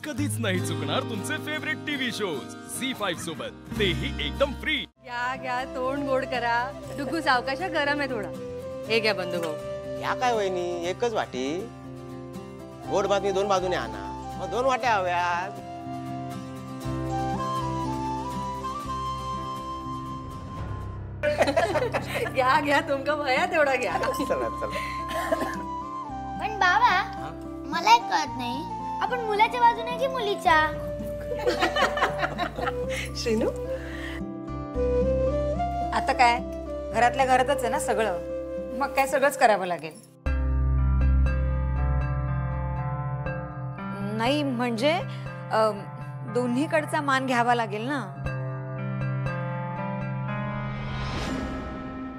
कधीच नाही चुकणार तुमचे फेवरेट टीव्ही शोज झी5 सोबत, तेही एकदम फ्री। घ्या तोंड गोड करा। डुगू सावकाशा गरम आहे थोडा। हे घ्या बंधू भाऊ। या काय वहिनी, एकच वाटी? गोड बातमी दोन बाजूने आणा, मग दोन वाट्या हव्यात। घ्या तुमका भया तेवढा घ्या। चला चला। पण बाबा मला एक कळत नाही, आपण मुलाच्या बाजूने की मुलीच्या? श्रीनू आता काय घरातल्या घरातच आहे ना सगळं, मग काय सगळंच करावं लागेल। नाही म्हणजे दोन्हीकडचा मान घ्यावा लागेल ना।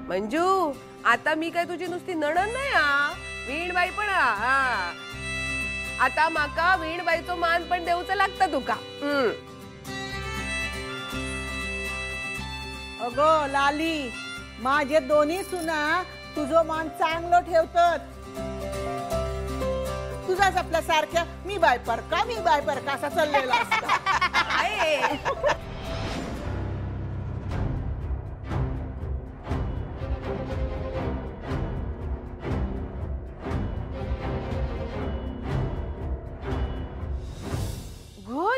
मंजू, आता मी काय तुझी नुसती नणन नाही हा, वीणबाई पण हा। आता माका वीणबाईचो मान पण देऊच लागता तुका। अगो लाली, माझे दोन्ही सुना तुझो मान चांगलो ठेवतात। तुझाच आपल्या सारख्या मी बाय परका असा चाललेला असता।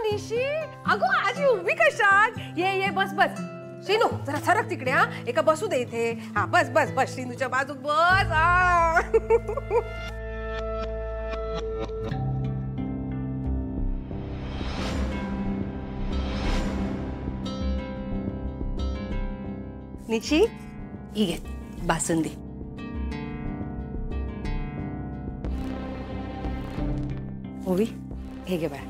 निशी, अगो आजी उभी कशात? ये बस श्रीनू जरा सरक तिकडे हा, एका बसू दे इथे। हा बस श्रीनूच्या बाजूक बस। निशी ही घे बासुंदी। ओवी हे घे बाळा।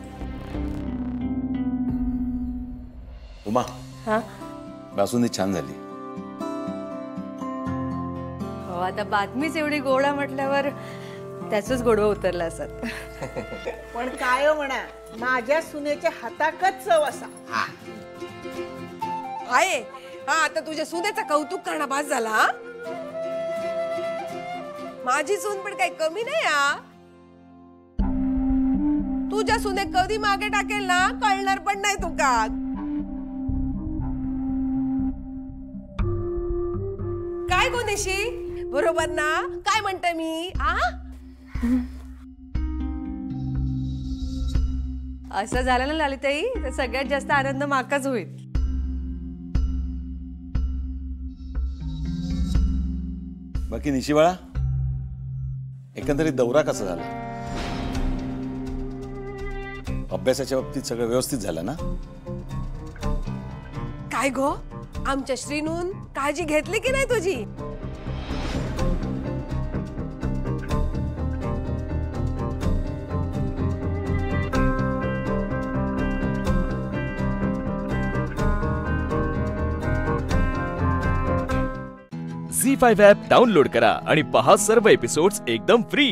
उमा, हा बासुंदी छान झाली। हो, आता बातमीच एवढी गोडा म्हटल्यावर त्याचंच गोडवा उतरला असत। पण काय म्हणा, माझ्या सुनेच्या हाताकच चव असा। आहे हा, आता तुझ्या सुनेचं कौतुक करणं भास झाला हा? माझी सून पण काही कमी नाही हा। तुझ्या सुने कधी मागे टाकेल ना कळणार पण नाही तुका। काय गोनिशी, बरोबर ना काय म्हणते मी? असं झालं ना ललिताई, तर सगळ्यात जास्त आनंद माकाच होईल। बाकी निशी बाळा, एकंदरीत दौरा कसा झाला? अभ्यासाच्या बाबतीत सगळं व्यवस्थित झालं ना? काय गो, आमच्या श्रीनून काळजी घेतली की नाही तुझी? झी5 ॲप डाउनलोड करा आणि पहा सर्व एपिसोड्स एकदम फ्री।